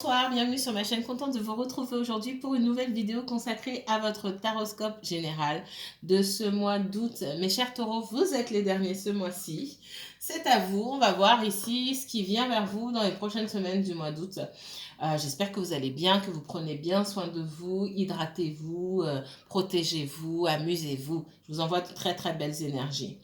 Bonsoir, bienvenue sur ma chaîne, contente de vous retrouver aujourd'hui pour une nouvelle vidéo consacrée à votre taroscope général de ce mois d'août. Mes chers taureaux, vous êtes les derniers ce mois-ci. C'est à vous, on va voir ici ce qui vient vers vous dans les prochaines semaines du mois d'août. J'espère que vous allez bien, que vous prenez bien soin de vous, hydratez-vous, protégez-vous, amusez-vous. Je vous envoie de très très belles énergies.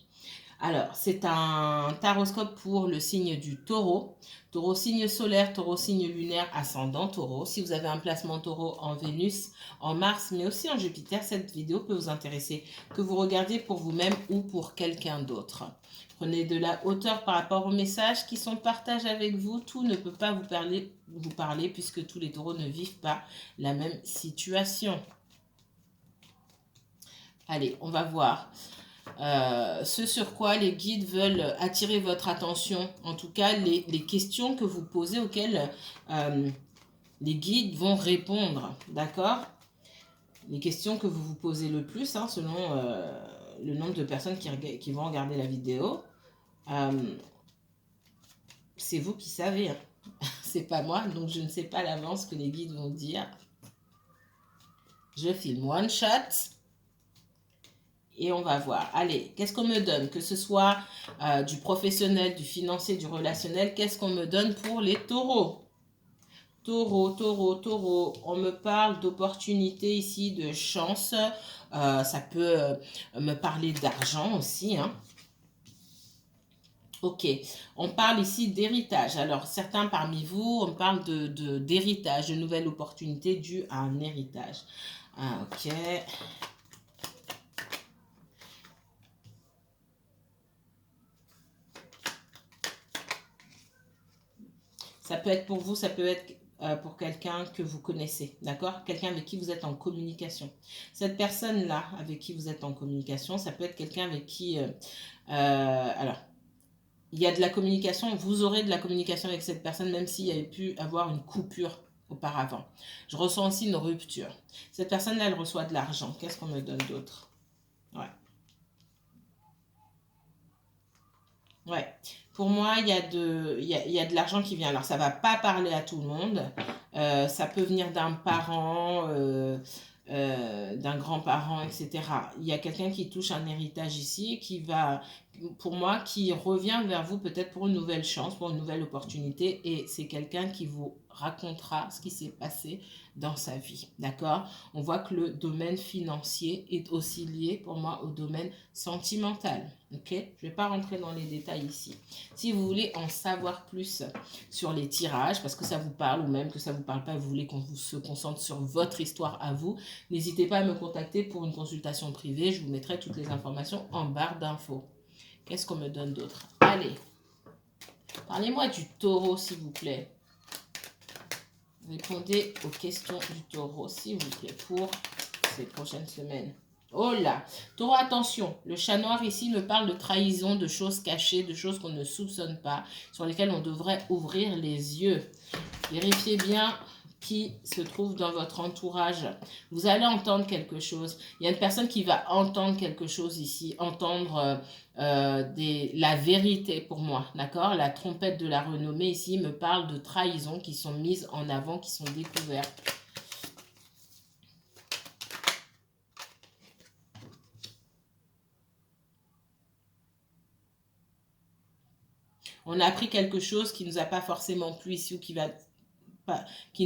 Alors, c'est un taroscope pour le signe du taureau. Taureau signe solaire, taureau signe lunaire, ascendant taureau. Si vous avez un placement taureau en Vénus, en Mars, mais aussi en Jupiter, cette vidéo peut vous intéresser. Que vous regardiez pour vous-même ou pour quelqu'un d'autre. Prenez de la hauteur par rapport aux messages qui sont partagés avec vous. Tout ne peut pas vous parler puisque tous les taureaux ne vivent pas la même situation. Allez, on va voir. Ce sur quoi les guides veulent attirer votre attention, en tout cas les questions que vous posez auxquelles les guides vont répondre, d'accord? Les questions que vous vous posez le plus, hein, selon le nombre de personnes qui vont regarder la vidéo. C'est vous qui savez, hein. C'est pas moi, donc je ne sais pas à l'avance ce que les guides vont dire. Je filme one shot. Et on va voir. Allez, qu'est-ce qu'on me donne? Que ce soit du professionnel, du financier, du relationnel, qu'est-ce qu'on me donne pour les taureaux? Taureau, taureau, taureau. On me parle d'opportunités ici, de chance. Ça peut me parler d'argent aussi, hein. Ok, on parle ici d'héritage. Alors, certains parmi vous, on parle d'héritage, de nouvelles opportunités dues à un héritage. Ah, ok. Ça peut être pour vous, ça peut être pour quelqu'un que vous connaissez, d'accord? Quelqu'un avec qui vous êtes en communication. Cette personne-là avec qui vous êtes en communication, ça peut être quelqu'un avec qui... alors, il y a de la communication, vous aurez de la communication avec cette personne, même s'il y a pu avoir une coupure auparavant. Je ressens aussi une rupture. Cette personne-là, elle reçoit de l'argent. Qu'est-ce qu'on me donne d'autre? Ouais. Ouais. Pour moi, il y a de l'argent qui vient. Alors, ça ne va pas parler à tout le monde. Ça peut venir d'un parent, d'un grand-parent, etc. Il y a quelqu'un qui touche un héritage ici, qui va, pour moi, qui revient vers vous peut-être pour une nouvelle chance, pour une nouvelle opportunité. Et c'est quelqu'un qui vous racontera ce qui s'est passé dans sa vie. D'accord? On voit que le domaine financier est aussi lié pour moi au domaine sentimental. Ok? Je ne vais pas rentrer dans les détails ici. Si vous voulez en savoir plus sur les tirages, parce que ça vous parle ou même que ça ne vous parle pas, vous voulez qu'on se concentre sur votre histoire à vous, n'hésitez pas à me contacter pour une consultation privée. Je vous mettrai toutes les informations en barre d'infos. Qu'est-ce qu'on me donne d'autre? Allez, parlez-moi du taureau, s'il vous plaît. Répondez aux questions du taureau, s'il vous plaît, pour ces prochaines semaines. Oh là, taureau, attention, le chat noir ici me parle de trahison, de choses cachées, de choses qu'on ne soupçonne pas, sur lesquelles on devrait ouvrir les yeux. Vérifiez bien qui se trouve dans votre entourage. Vous allez entendre quelque chose. Il y a une personne qui va entendre quelque chose ici, entendre la vérité pour moi, d'accord? La trompette de la renommée ici me parle de trahisons qui sont mises en avant, qui sont découvertes. On a appris quelque chose qui ne nous a pas forcément plu ici ou qui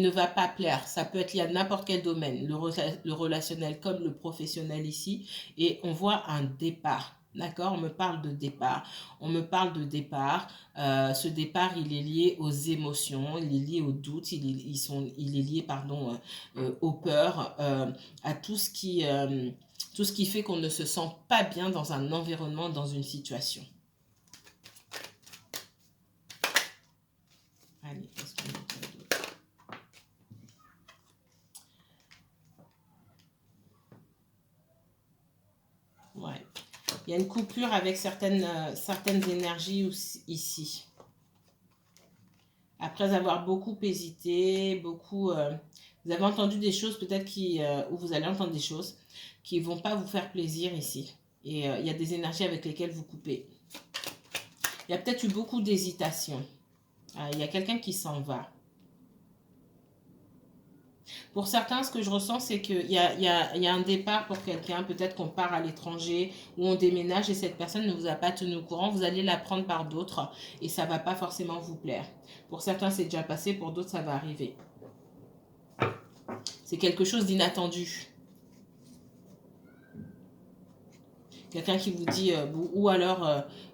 ne va pas plaire. Ça peut être lié à n'importe quel domaine, le relationnel comme le professionnel ici. Et on voit un départ. D'accord? On me parle de départ. On me parle de départ. Ce départ, il est lié aux émotions, il est lié aux doutes, il est lié, pardon, aux peurs, à tout ce qui fait qu'on ne se sent pas bien dans un environnement, dans une situation. Allez, qu'est-ce qu'on a d'autre? Ouais. Il y a une coupure avec certaines énergies ici. Après avoir beaucoup hésité, vous avez entendu des choses peut-être ou vous allez entendre des choses qui ne vont pas vous faire plaisir ici. Et il y a des énergies avec lesquelles vous coupez. Il y a peut-être eu beaucoup d'hésitation. Il y a quelqu'un qui s'en va. Pour certains, ce que je ressens, c'est qu'il y a un départ pour quelqu'un. Peut-être qu'on part à l'étranger ou on déménage et cette personne ne vous a pas tenu au courant. Vous allez la prendre par d'autres et ça ne va pas forcément vous plaire. Pour certains, c'est déjà passé. Pour d'autres, ça va arriver. C'est quelque chose d'inattendu. Quelqu'un qui vous dit, ou alors,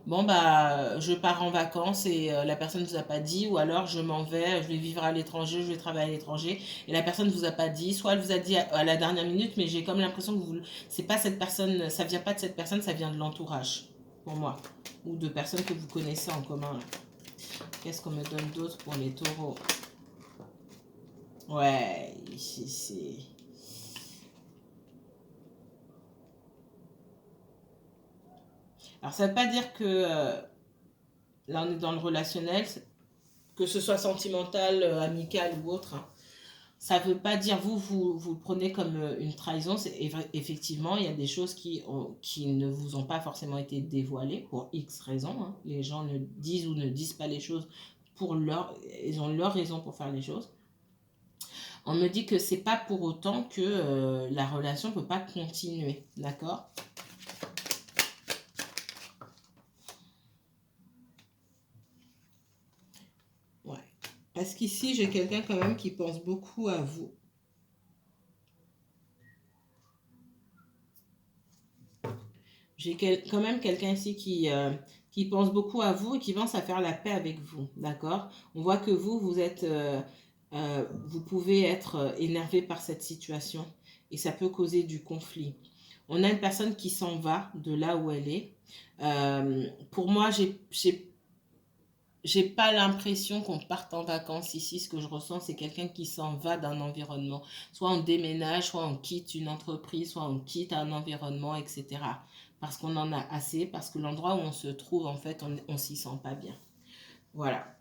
bon, bah, je pars en vacances et la personne ne vous a pas dit, ou alors je m'en vais, je vais vivre à l'étranger, je vais travailler à l'étranger, et la personne ne vous a pas dit, soit elle vous a dit à la dernière minute, mais j'ai comme l'impression que c'est pas cette personne, ça vient pas de cette personne, ça vient de l'entourage, pour moi, ou de personnes que vous connaissez en commun. Qu'est-ce qu'on me donne d'autre pour les taureaux? Ouais, ici, c'est... Alors, ça ne veut pas dire que là, on est dans le relationnel, que ce soit sentimental, amical ou autre. Hein. Ça ne veut pas dire, vous le prenez comme une trahison. Effectivement, il y a des choses qui ne vous ont pas forcément été dévoilées pour X raisons. Hein. Les gens ne disent ou ne disent pas les choses ils ont leur raison pour faire les choses. On me dit que c'est pas pour autant que la relation ne peut pas continuer. D'accord ? Ouais. Parce qu'ici, j'ai quelqu'un quand même qui pense beaucoup à vous. J'ai quand même quelqu'un ici qui pense beaucoup à vous et qui pense à faire la paix avec vous, d'accord? On voit que vous êtes, vous pouvez être énervé par cette situation et ça peut causer du conflit. On a une personne qui s'en va de là où elle est. Pour moi, j'ai pas l'impression qu'on parte en vacances ici. Ce que je ressens, c'est quelqu'un qui s'en va d'un environnement. Soit on déménage, soit on quitte une entreprise, soit on quitte un environnement, etc. Parce qu'on en a assez, parce que l'endroit où on se trouve, en fait, on s'y sent pas bien. Voilà.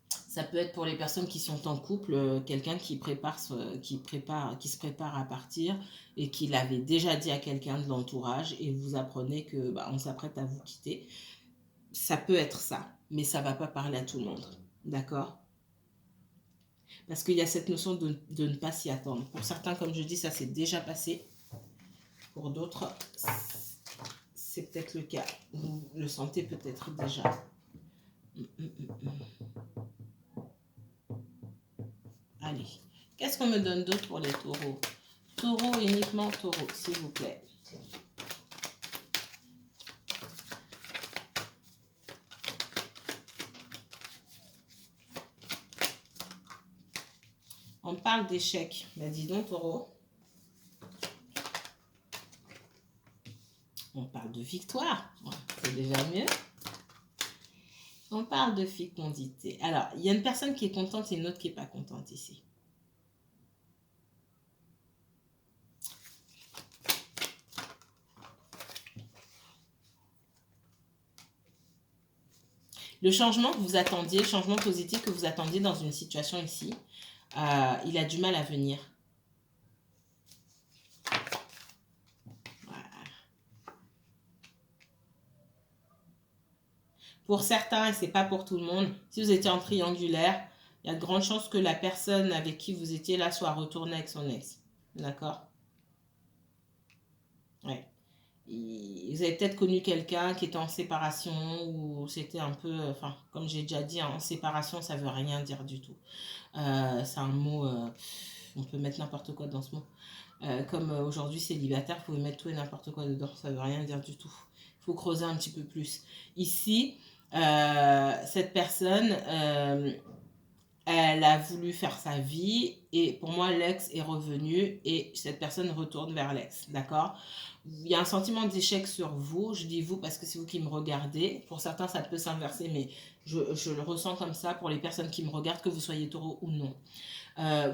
Ça peut être pour les personnes qui sont en couple, quelqu'un qui se prépare à partir et qui l'avait déjà dit à quelqu'un de l'entourage et vous apprenez que on s'apprête à vous quitter. Ça peut être ça, mais ça ne va pas parler à tout le monde. D'accord? Parce qu'il y a cette notion de ne pas s'y attendre. Pour certains, comme je dis, ça s'est déjà passé. Pour d'autres, c'est peut-être le cas. Vous le sentez peut-être déjà. Allez. Qu'est-ce qu'on me donne d'autre pour les taureaux? Taureau, uniquement taureau, s'il vous plaît. On parle d'échec. Ben dis donc, taureau. On parle de victoire. C'est déjà mieux. On parle de fécondité. Alors, il y a une personne qui est contente et une autre qui n'est pas contente ici. Le changement que vous attendiez, le changement positif que vous attendiez dans une situation ici, il a du mal à venir. Voilà. Pour certains, et ce n'est pas pour tout le monde, si vous étiez en triangulaire, il y a de grandes chances que la personne avec qui vous étiez là soit retournée avec son ex. D'accord? Ouais. Vous avez peut-être connu quelqu'un qui était en séparation ou c'était un peu, enfin, comme j'ai déjà dit, en séparation, ça veut rien dire du tout. C'est un mot, on peut mettre n'importe quoi dans ce mot. Comme aujourd'hui célibataire, vous pouvez mettre tout et n'importe quoi dedans, ça veut rien dire du tout. Il faut creuser un petit peu plus. Ici, cette personne, elle a voulu faire sa vie et pour moi l'ex est revenu et cette personne retourne vers l'ex, d'accord? Il y a un sentiment d'échec sur vous, je dis vous parce que c'est vous qui me regardez, pour certains ça peut s'inverser mais je le ressens comme ça pour les personnes qui me regardent, que vous soyez taureau ou non.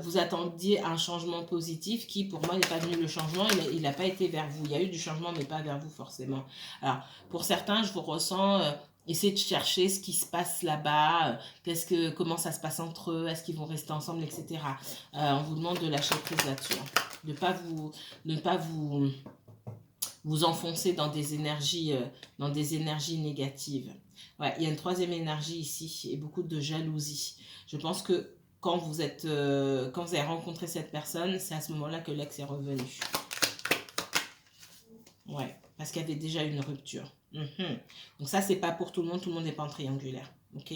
Vous attendiez un changement positif qui pour moi n'est pas venu. Le changement il n'a pas été vers vous, il y a eu du changement mais pas vers vous forcément. Alors pour certains je vous ressens essayez de chercher ce qui se passe là-bas, comment ça se passe entre eux, est-ce qu'ils vont rester ensemble, etc. On vous demande de lâcher prise là-dessus, hein. De ne pas vous enfoncer dans des énergies négatives. Ouais, il y a une troisième énergie ici et beaucoup de jalousie. Je pense que quand vous avez rencontré cette personne, c'est à ce moment-là que l'ex est revenu. Ouais, parce qu'il y avait déjà une rupture. Donc ça, c'est pas pour tout le monde n'est pas en triangulaire. Ok.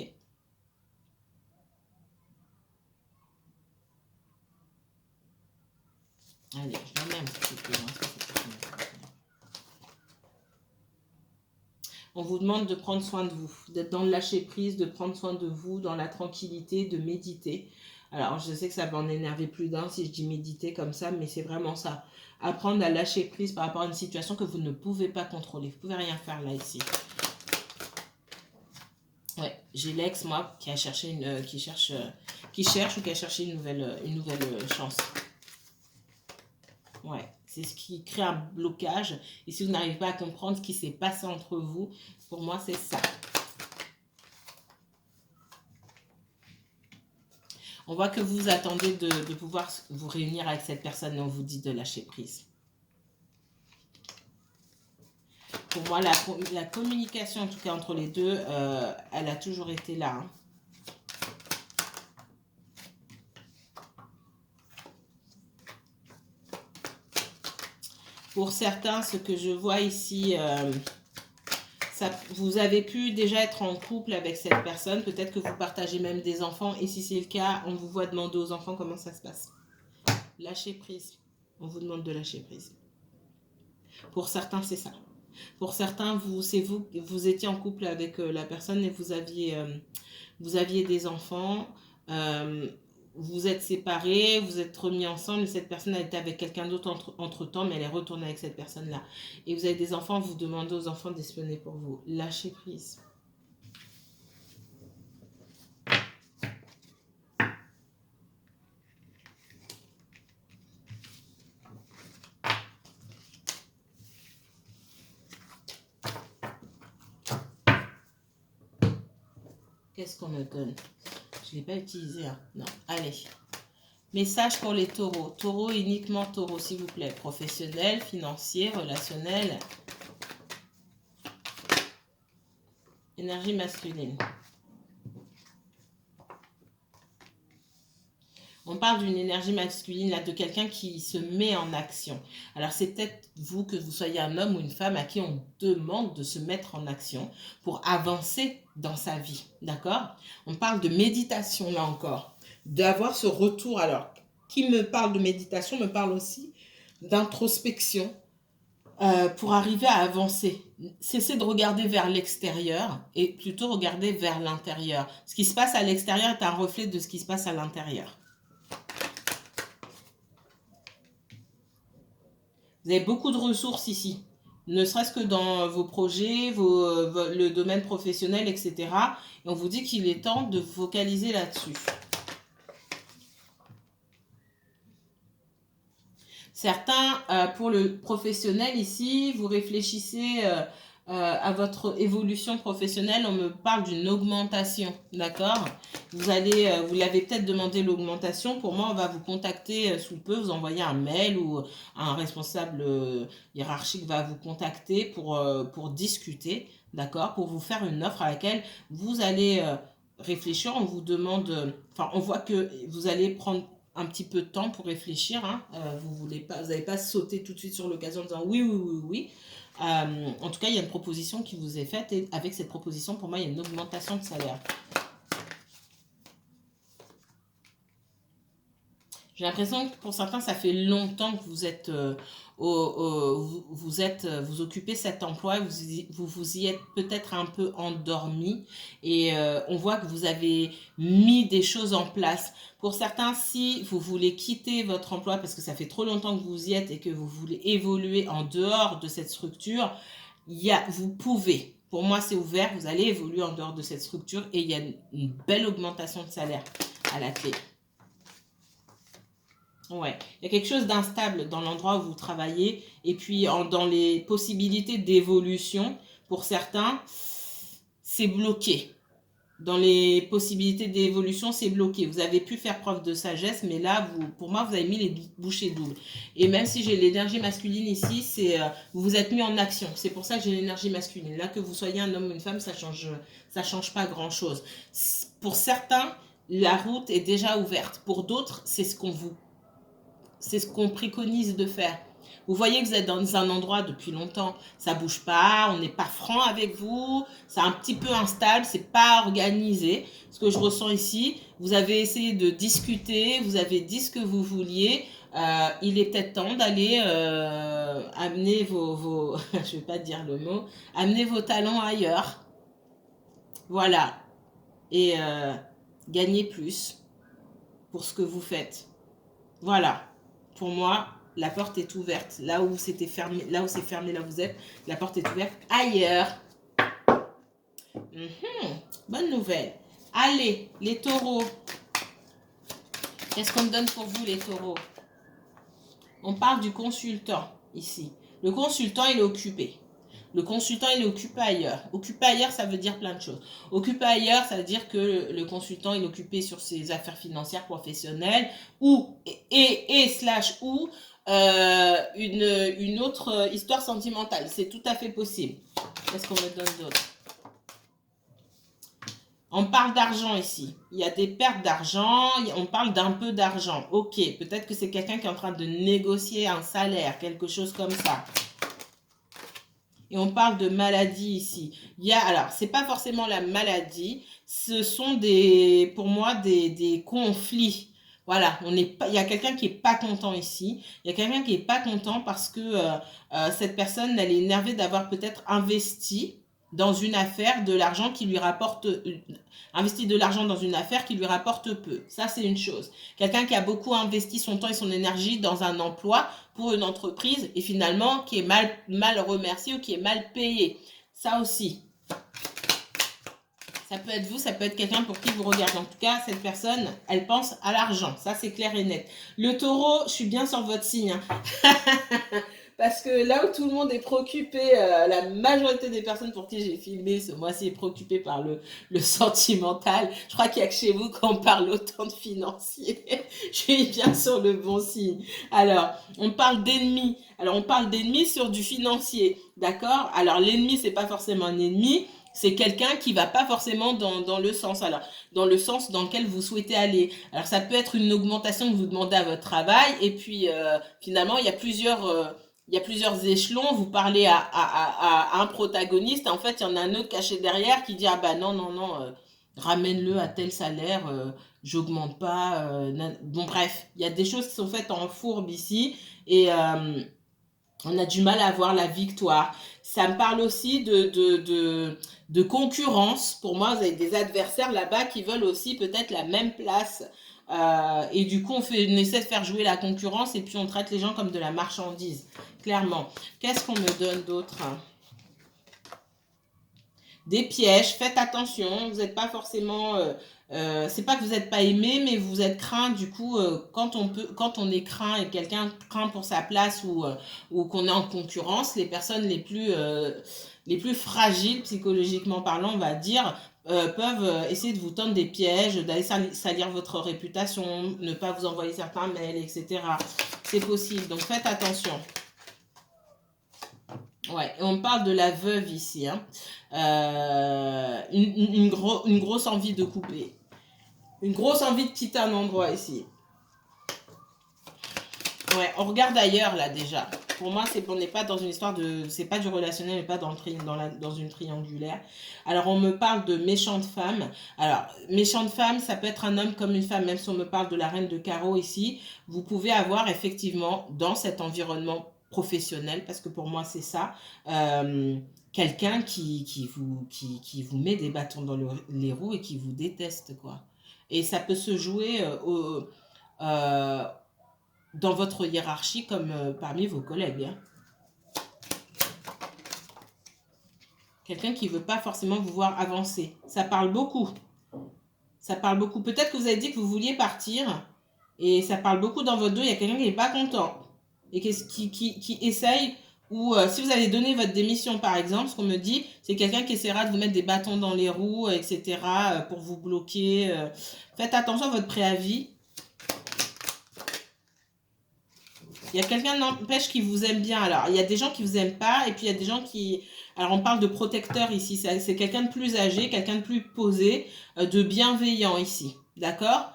Allez, je vais même un petit peu. On vous demande de prendre soin de vous, d'être dans le lâcher-prise, de prendre soin de vous, dans la tranquillité, de méditer. Alors, je sais que ça va en énerver plus d'un si je dis méditer comme ça, mais c'est vraiment ça. Apprendre à lâcher prise par rapport à une situation que vous ne pouvez pas contrôler. Vous ne pouvez rien faire là, ici. Ouais, j'ai l'ex, moi, qui a cherché qui cherche ou qui a cherché une nouvelle chance. Ouais, c'est ce qui crée un blocage. Et si vous n'arrivez pas à comprendre ce qui s'est passé entre vous, pour moi, c'est ça. On voit que vous attendez de pouvoir vous réunir avec cette personne et on vous dit de lâcher prise. Pour moi, la communication, en tout cas entre les deux, elle a toujours été là. Hein. Pour certains, ce que je vois ici, vous avez pu déjà être en couple avec cette personne. Peut-être que vous partagez même des enfants. Et si c'est le cas, on vous voit demander aux enfants comment ça se passe. Lâcher prise. On vous demande de lâcher prise. Pour certains, c'est ça. Pour certains, vous étiez en couple avec la personne et vous aviez des enfants. Vous êtes séparés, vous êtes remis ensemble, cette personne a été avec quelqu'un d'autre entre-temps, mais elle est retournée avec cette personne-là. Et vous avez des enfants, vous demandez aux enfants d'espionner pour vous. Lâchez prise. Qu'est-ce qu'on me donne? Je ne l'ai pas utilisé. Hein. Non, allez. Message pour les taureaux. Taureau, uniquement taureau, s'il vous plaît. Professionnel, financier, relationnel. Énergie masculine. On parle d'une énergie masculine, là, de quelqu'un qui se met en action. Alors, c'est peut-être vous, que vous soyez un homme ou une femme à qui on demande de se mettre en action pour avancer dans sa vie. D'accord? On parle de méditation, là encore. D'avoir ce retour. Alors, qui me parle de méditation me parle aussi d'introspection pour arriver à avancer. Cessez de regarder vers l'extérieur et plutôt regarder vers l'intérieur. Ce qui se passe à l'extérieur est un reflet de ce qui se passe à l'intérieur. Vous avez beaucoup de ressources ici, ne serait-ce que dans vos projets, le domaine professionnel, etc. Et on vous dit qu'il est temps de focaliser là-dessus. Certains, pour le professionnel ici, vous réfléchissez à votre évolution professionnelle. On me parle d'une augmentation, d'accord? Vous l'avez peut-être demandé l'augmentation. Pour moi, on va vous contacter sous peu, vous envoyer un mail ou un responsable hiérarchique va vous contacter pour discuter, d'accord? Pour vous faire une offre à laquelle vous allez réfléchir. On vous demande, on voit que vous allez prendre un petit peu de temps pour réfléchir. Hein. Vous n'allez pas sauter tout de suite sur l'occasion en disant oui, oui, oui, oui. En tout cas, il y a une proposition qui vous est faite et avec cette proposition, pour moi, il y a une augmentation de salaire. J'ai l'impression que pour certains, ça fait longtemps que vous êtes, vous occupez cet emploi, vous y êtes peut-être un peu endormi et on voit que vous avez mis des choses en place. Pour certains, si vous voulez quitter votre emploi parce que ça fait trop longtemps que vous y êtes et que vous voulez évoluer en dehors de cette structure, vous pouvez. Pour moi, c'est ouvert, vous allez évoluer en dehors de cette structure et il y a une belle augmentation de salaire à la clé. Ouais, il y a quelque chose d'instable dans l'endroit où vous travaillez et puis dans les possibilités d'évolution, pour certains, c'est bloqué. Dans les possibilités d'évolution, c'est bloqué. Vous avez pu faire preuve de sagesse, mais là, pour moi, vous avez mis les bouchées doubles. Et même si j'ai l'énergie masculine ici, vous vous êtes mis en action. C'est pour ça que j'ai l'énergie masculine. Là, que vous soyez un homme ou une femme, ça change pas grand-chose. Pour certains, la route est déjà ouverte. Pour d'autres, c'est ce qu'on préconise de faire. Vous voyez que vous êtes dans un endroit depuis longtemps, ça bouge pas, on n'est pas franc avec vous, c'est un petit peu instable, c'est pas organisé. Ce que je ressens ici, vous avez essayé de discuter, vous avez dit ce que vous vouliez. Il est peut-être temps d'aller amener je vais pas dire le mot, amener vos talents ailleurs. Voilà. Et gagner plus pour ce que vous faites. Voilà. Pour moi, la porte est ouverte. Là où c'était fermé, là où c'est fermé, là où vous êtes, la porte est ouverte ailleurs. Bonne nouvelle. Allez, les taureaux. Qu'est-ce qu'on me donne pour vous, les taureaux? On parle du consultant ici. Le consultant, il est occupé. Le consultant, il est occupé ailleurs. Occupé ailleurs, ça veut dire plein de choses. Occupé ailleurs, ça veut dire que le consultant est occupé sur ses affaires financières professionnelles ou une autre histoire sentimentale. C'est tout à fait possible. Qu'est-ce qu'on me donne d'autre? On parle d'argent ici. Il y a des pertes d'argent. On parle d'un peu d'argent. Ok, peut-être que c'est quelqu'un qui est en train de négocier un salaire, quelque chose comme ça. Et on parle de maladie ici. Alors, c'est pas forcément la maladie, ce sont pour moi des conflits. Voilà, il y a quelqu'un qui est pas content ici. Il y a quelqu'un qui est pas content parce que cette personne, elle est énervée d'avoir peut-être investi dans une affaire de l'argent qui lui rapporte, investi de l'argent dans une affaire qui lui rapporte peu. Ça, c'est une chose. Quelqu'un qui a beaucoup investi son temps et son énergie dans un emploi pour une entreprise et finalement qui est mal remercié ou qui est mal payé. Ça aussi. Ça peut être vous, ça peut être quelqu'un pour qui vous regardez. En tout cas, cette personne, elle pense à l'argent. Ça, c'est clair et net. Le taureau, je suis bien sur votre signe. Parce que là où tout le monde est préoccupé, la majorité des personnes pour qui j'ai filmé ce mois-ci est préoccupée par le sentimental. Je crois qu'il n'y a que chez vous qu'on parle autant de financier. Je suis bien sur le bon signe. Alors, on parle d'ennemis. Alors, on parle d'ennemis sur du financier. D'accord? Alors, l'ennemi, c'est pas forcément un ennemi. C'est quelqu'un qui va pas forcément dans le sens, alors, dans le sens dans lequel vous souhaitez aller. Alors, ça peut être une augmentation que vous demandez à votre travail et puis finalement, il y a plusieurs échelons, vous parlez à un protagoniste, en fait, il y en a un autre caché derrière qui dit, ah bah non, ramène-le à tel salaire, j'augmente pas. Bon, bref, il y a des choses qui sont faites en fourbe ici, et on a du mal à avoir la victoire. Ça me parle aussi de concurrence. Pour moi, vous avez des adversaires là-bas qui veulent aussi peut-être la même place. Et du coup, on essaie de faire jouer la concurrence et puis on traite les gens comme de la marchandise, clairement. Qu'est-ce qu'on me donne d'autre? Des pièges, faites attention, vous n'êtes pas forcément... c'est pas que vous n'êtes pas aimé, mais vous êtes craint. Du coup, quand on est craint et quelqu'un craint pour sa place ou qu'on est en concurrence, les personnes les plus fragiles psychologiquement parlant, on va dire, peuvent essayer de vous tendre des pièges, d'aller salir votre réputation, ne pas vous envoyer certains mails, etc. C'est possible, donc faites attention. Ouais, et on parle de la veuve ici, hein. Une grosse envie de couper. Une grosse envie de quitter un endroit ici. Ouais, on regarde ailleurs là déjà. Pour moi, on n'est pas dans une histoire de... C'est pas du relationnel, mais pas dans une triangulaire. Alors, on me parle de méchante femme. Alors, méchante femme, ça peut être un homme comme une femme. Même si on me parle de la reine de carreau ici, vous pouvez avoir effectivement dans cet environnement professionnel, parce que pour moi, c'est ça, quelqu'un qui vous met des bâtons dans les roues et qui vous déteste, quoi. Et ça peut se jouer dans votre hiérarchie comme parmi vos collègues, hein. Quelqu'un qui ne veut pas forcément vous voir avancer. Ça parle beaucoup. Ça parle beaucoup. Peut-être que vous avez dit que vous vouliez partir et ça parle beaucoup dans votre dos. Il y a quelqu'un qui n'est pas content et qui essaye, ou si vous allez donner votre démission par exemple, ce qu'on me dit, c'est quelqu'un qui essaiera de vous mettre des bâtons dans les roues, etc. Pour vous bloquer. Faites attention à votre préavis. Il y a quelqu'un n'empêche qui vous aime bien. Alors, il y a des gens qui vous aiment pas et puis il y a des gens qui... Alors, on parle de protecteur ici. C'est quelqu'un de plus âgé, quelqu'un de plus posé, de bienveillant ici. d'accord?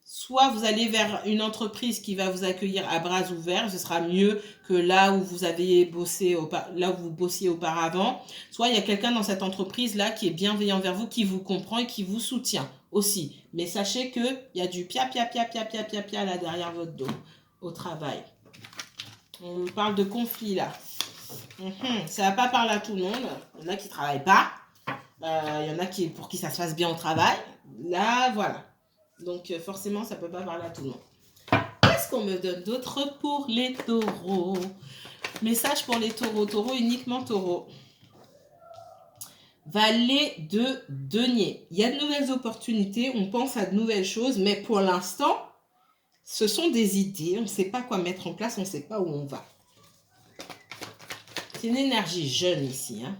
Soit vous allez vers une entreprise qui va vous accueillir à bras ouverts, ce sera mieux que là où vous avez bossé, là où vous bossiez auparavant. Soit il y a quelqu'un dans cette entreprise-là qui est bienveillant vers vous, qui vous comprend et qui vous soutient aussi. Mais sachez qu'il y a du pia, pia, pia, pia, pia, pia, pia là derrière votre dos au travail. On parle de conflit là. Ça va pas parler à tout le monde. Il y en a qui travaillent pas. Il y en a pour qui ça se passe bien au travail. Là, voilà. Donc, forcément, ça peut pas parler à tout le monde. Qu'est-ce qu'on me donne d'autre pour les taureaux? Message pour les taureaux. Taureaux, uniquement taureaux. Valet de denier. Il y a de nouvelles opportunités. On pense à de nouvelles choses. Mais pour l'instant, ce sont des idées. On ne sait pas quoi mettre en place. On ne sait pas où on va. C'est une énergie jeune ici, hein.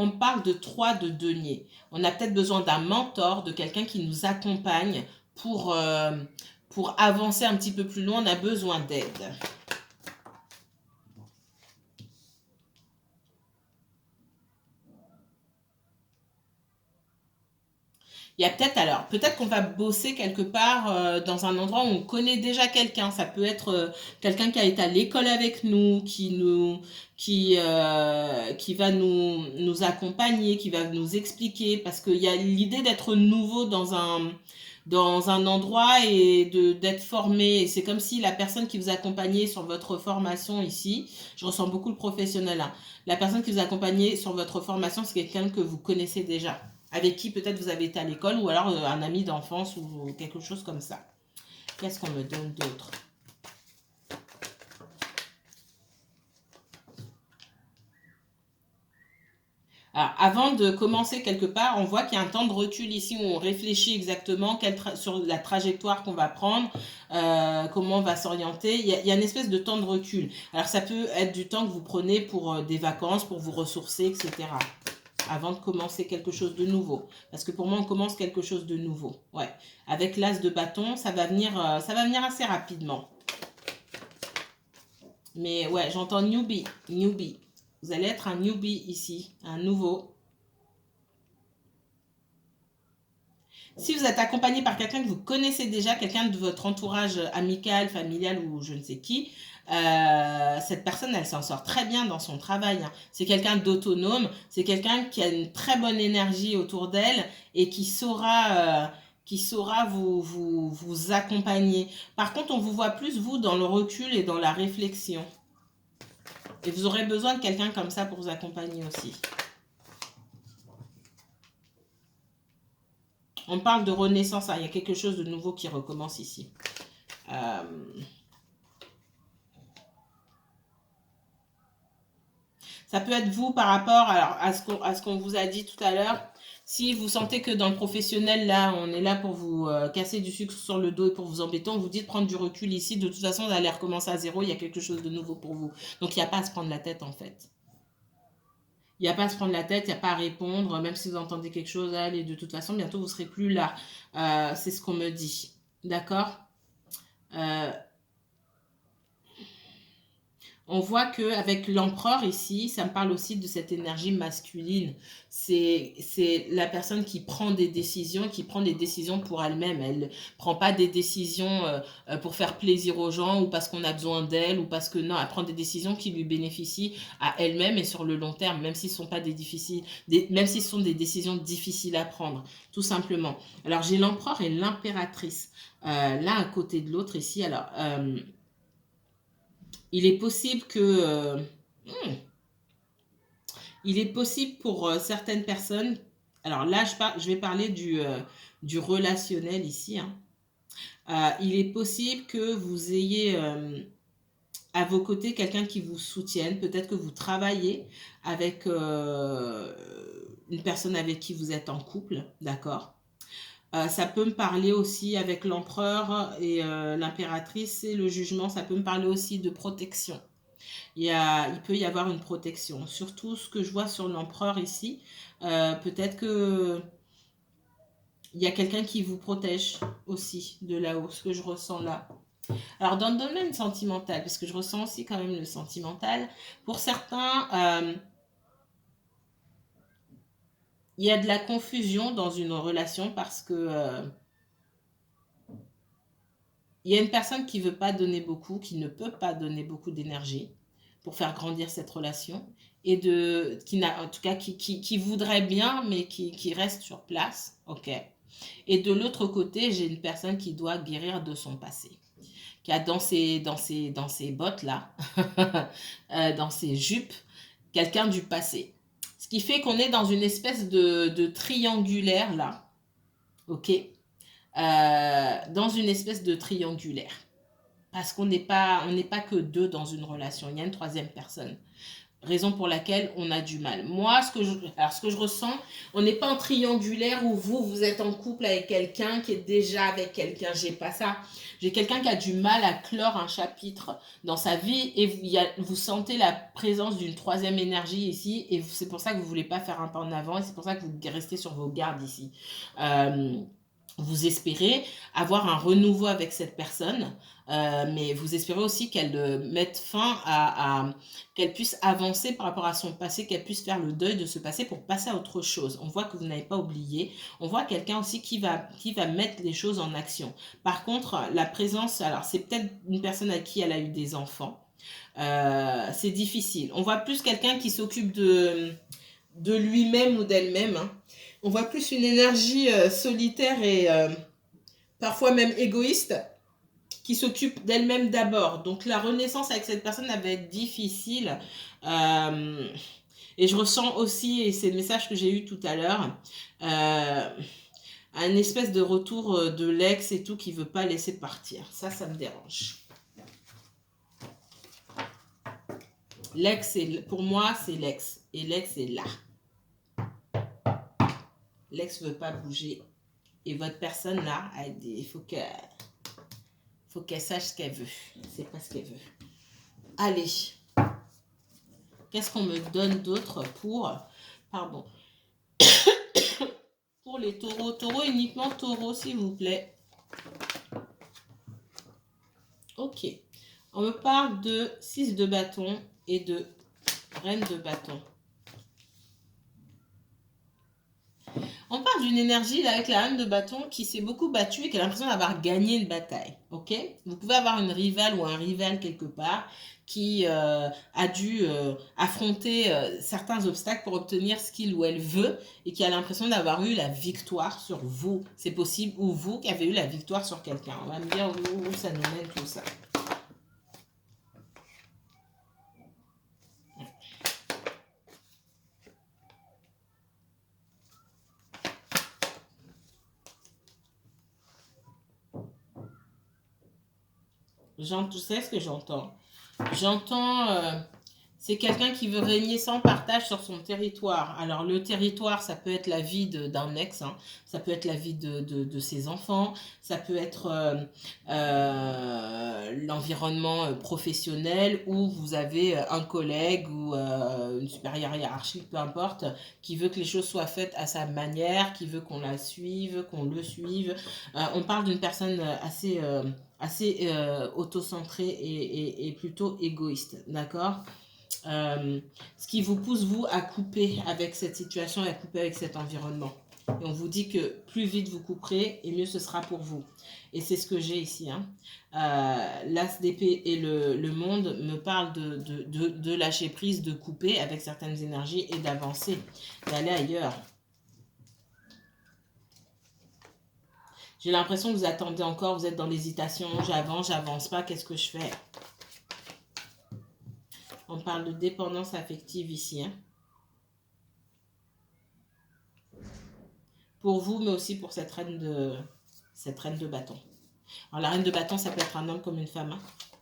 On parle de 3 de denier. On a peut-être besoin d'un mentor, de quelqu'un qui nous accompagne pour avancer un petit peu plus loin. On a besoin d'aide. Il y a peut-être qu'on va bosser quelque part dans un endroit où on connaît déjà quelqu'un. Ça peut être quelqu'un qui a été à l'école avec nous, qui va nous accompagner, qui va nous expliquer. Parce qu'il y a l'idée d'être nouveau dans un endroit et d'être formé. C'est comme si la personne qui vous accompagnait sur votre formation ici, je ressens beaucoup le professionnel, hein. La personne qui vous accompagnait sur votre formation, c'est quelqu'un que vous connaissez déjà, avec qui peut-être vous avez été à l'école, ou alors un ami d'enfance ou quelque chose comme ça. Qu'est-ce qu'on me donne d'autre? Alors, avant de commencer quelque part, on voit qu'il y a un temps de recul ici où on réfléchit exactement sur la trajectoire qu'on va prendre, comment on va s'orienter. Il y a une espèce de temps de recul. Alors, ça peut être du temps que vous prenez pour des vacances, pour vous ressourcer, etc. Avant de commencer quelque chose de nouveau. Parce que pour moi, on commence quelque chose de nouveau. Ouais. Avec l'as de bâton, ça va venir assez rapidement. Mais ouais, j'entends newbie, newbie. Vous allez être un newbie ici, un nouveau. Si vous êtes accompagné par quelqu'un que vous connaissez déjà, quelqu'un de votre entourage amical, familial ou je ne sais qui, cette personne, elle s'en sort très bien dans son travail, hein. C'est quelqu'un d'autonome, c'est quelqu'un qui a une très bonne énergie autour d'elle et qui saura vous accompagner. Par contre, on vous voit plus, vous, dans le recul et dans la réflexion. Et vous aurez besoin de quelqu'un comme ça pour vous accompagner aussi. On parle de renaissance, hein. Il y a quelque chose de nouveau qui recommence ici. Ça peut être vous par rapport à ce qu'on vous a dit tout à l'heure. Si vous sentez que dans le professionnel, là, on est là pour vous casser du sucre sur le dos et pour vous embêter, on vous dit de prendre du recul ici. De toute façon, vous allez recommencer à zéro. Il y a quelque chose de nouveau pour vous. Donc, il n'y a pas à se prendre la tête, en fait. Il n'y a pas à se prendre la tête, il n'y a pas à répondre. Même si vous entendez quelque chose, allez, de toute façon, bientôt, vous ne serez plus là. C'est ce qu'on me dit. D'accord? On voit qu'avec l'empereur ici, ça me parle aussi de cette énergie masculine. C'est la personne qui prend des décisions, qui prend des décisions pour elle-même. Elle ne prend pas des décisions pour faire plaisir aux gens ou parce qu'on a besoin d'elle ou parce que non, elle prend des décisions qui lui bénéficient à elle-même et sur le long terme, même s'ils sont pas même s'ils sont des décisions difficiles à prendre, tout simplement. Alors j'ai l'empereur et l'impératrice l'un à côté de l'autre ici. Alors il est possible que il est possible pour certaines personnes, alors là je vais parler du relationnel ici, hein. Il est possible que vous ayez à vos côtés quelqu'un qui vous soutienne, peut-être que vous travaillez avec une personne avec qui vous êtes en couple, d'accord? Ça peut me parler aussi avec l'empereur et l'impératrice et le jugement, ça peut me parler aussi de protection. Il peut y avoir une protection. Surtout ce que je vois sur l'empereur ici, peut-être que il y a quelqu'un qui vous protège aussi de là-haut, ce que je ressens là. Alors dans le domaine sentimental, parce que je ressens aussi quand même le sentimental, pour certains, il y a de la confusion dans une relation parce que il y a une personne qui ne veut pas donner beaucoup, qui ne peut pas donner beaucoup d'énergie pour faire grandir cette relation et qui n'a, en tout cas, qui voudrait bien, mais qui reste sur place. OK. Et de l'autre côté, j'ai une personne qui doit guérir de son passé, qui a dans ses bottes là, dans ses jupes, quelqu'un du passé. Ce qui fait qu'on est dans une espèce de triangulaire là, ok, dans une espèce de triangulaire. Parce on n'est pas que deux dans une relation, il y a une troisième personne. Raison pour laquelle on a du mal. Moi, ce que je ressens, on n'est pas en triangulaire où vous êtes en couple avec quelqu'un qui est déjà avec quelqu'un. J'ai pas ça. J'ai quelqu'un qui a du mal à clore un chapitre dans sa vie et vous sentez la présence d'une troisième énergie ici et c'est pour ça que vous voulez pas faire un pas en avant et c'est pour ça que vous restez sur vos gardes ici. Vous espérez avoir un renouveau avec cette personne, mais vous espérez aussi qu'elle mette fin qu'elle puisse avancer par rapport à son passé, qu'elle puisse faire le deuil de ce passé pour passer à autre chose. On voit que vous n'avez pas oublié. On voit quelqu'un aussi qui va mettre les choses en action. Par contre, la présence, alors c'est peut-être une personne à qui elle a eu des enfants. C'est difficile. On voit plus quelqu'un qui s'occupe de lui-même ou d'elle-même, hein. On voit plus une énergie solitaire et parfois même égoïste qui s'occupe d'elle-même d'abord. Donc la renaissance avec cette personne elle va être difficile. Et je ressens aussi, et c'est le message que j'ai eu tout à l'heure, un espèce de retour de l'ex et tout qui veut pas laisser partir. Ça me dérange. L'ex, pour moi, c'est l'ex. Et l'ex est là. L'ex veut pas bouger. Et votre personne là, il faut qu'elle sache ce qu'elle veut. C'est pas ce qu'elle veut. Allez. Qu'est-ce qu'on me donne d'autre pour... Pardon. Pour les taureaux. Taureaux, uniquement taureaux, s'il vous plaît. Ok. On me parle de 6 de bâton et de reine de bâton. On parle d'une énergie là, avec la reine de bâton qui s'est beaucoup battue et qui a l'impression d'avoir gagné une bataille. Ok. Vous pouvez avoir une rivale ou un rival quelque part qui a dû affronter certains obstacles pour obtenir ce qu'il ou elle veut et qui a l'impression d'avoir eu la victoire sur vous. C'est possible, ou vous qui avez eu la victoire sur quelqu'un. On va me dire où ça nous mène tout ça. Tu sais ce que j'entends? J'entends, c'est quelqu'un qui veut régner sans partage sur son territoire. Alors le territoire, ça peut être la vie d'un ex, hein. Ça peut être la vie de ses enfants, ça peut être l'environnement professionnel où vous avez un collègue ou une supérieure hiérarchique, peu importe, qui veut que les choses soient faites à sa manière, qui veut qu'on la suive, qu'on le suive. On parle d'une personne assez autocentré et plutôt égoïste, d'accord? Ce qui vous pousse, vous, à couper avec cette situation et à couper avec cet environnement. Et on vous dit que plus vite vous couperez, et mieux ce sera pour vous. Et c'est ce que j'ai ici, hein. L'as d'épée et le monde me parlent de lâcher prise, de couper avec certaines énergies et d'avancer, d'aller ailleurs. J'ai l'impression que vous attendez encore, vous êtes dans l'hésitation, j'avance pas, qu'est-ce que je fais? On parle de dépendance affective ici, hein. Pour vous, mais aussi pour cette reine de bâton. Alors la reine de bâton, ça peut être un homme comme une femme, hein.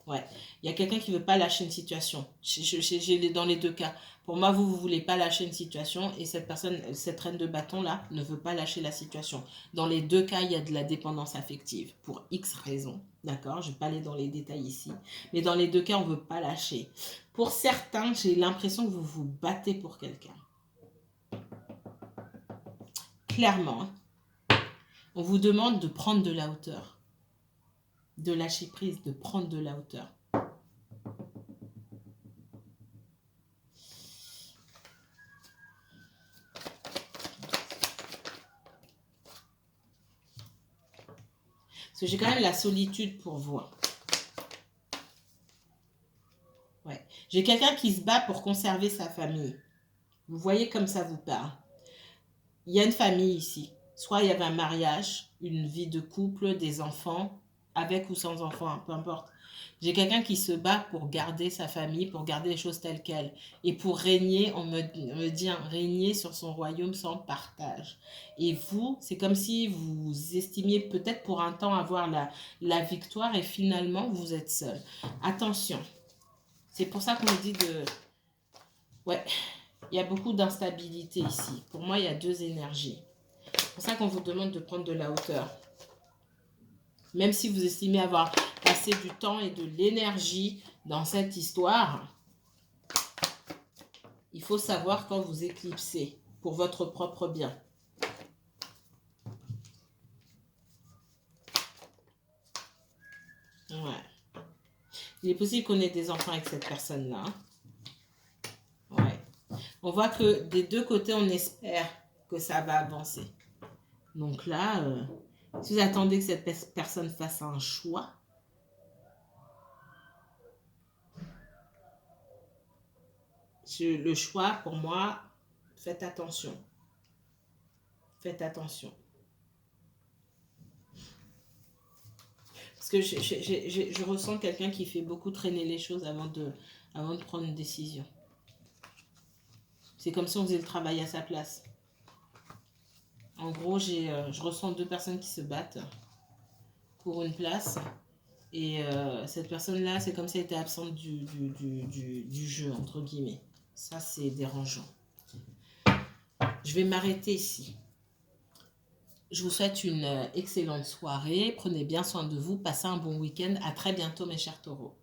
Ouais. Il y a quelqu'un qui ne veut pas lâcher une situation. J'ai dans les deux cas. Pour moi, vous ne voulez pas lâcher une situation et cette personne, cette reine de bâton-là, ne veut pas lâcher la situation. Dans les deux cas, il y a de la dépendance affective pour X raisons. D'accord? Je ne vais pas aller dans les détails ici. Mais dans les deux cas, on ne veut pas lâcher. Pour certains, j'ai l'impression que vous vous battez pour quelqu'un. Clairement, hein. On vous demande de prendre de la hauteur. De lâcher prise, de prendre de la hauteur. Parce que j'ai quand même la solitude pour vous. Ouais. J'ai quelqu'un qui se bat pour conserver sa famille. Vous voyez comme ça vous parle. Il y a une famille ici. Soit il y avait un mariage, une vie de couple, des enfants, avec ou sans enfants, hein, peu importe. J'ai quelqu'un qui se bat pour garder sa famille, pour garder les choses telles quelles. Et pour régner, on me dit, hein, régner sur son royaume sans partage. Et vous, c'est comme si vous estimiez peut-être pour un temps avoir la victoire et finalement vous êtes seul. Attention. C'est pour ça qu'on me dit de... Ouais, il y a beaucoup d'instabilité ici. Pour moi, il y a deux énergies. C'est pour ça qu'on vous demande de prendre de la hauteur. Même si vous estimez avoir passé du temps et de l'énergie dans cette histoire, il faut savoir quand vous éclipsez pour votre propre bien. Ouais. Il est possible qu'on ait des enfants avec cette personne-là. Ouais. On voit que des deux côtés, on espère que ça va avancer. Donc là, si vous attendez que cette personne fasse un choix, le choix, pour moi, faites attention. Faites attention. Parce que je ressens quelqu'un qui fait beaucoup traîner les choses avant de prendre une décision. C'est comme si on faisait le travail à sa place. En gros, je ressens deux personnes qui se battent pour une place. Et cette personne-là, c'est comme si elle était absente du jeu, entre guillemets. Ça, c'est dérangeant. Je vais m'arrêter ici. Je vous souhaite une excellente soirée. Prenez bien soin de vous. Passez un bon week-end. À très bientôt, mes chers taureaux.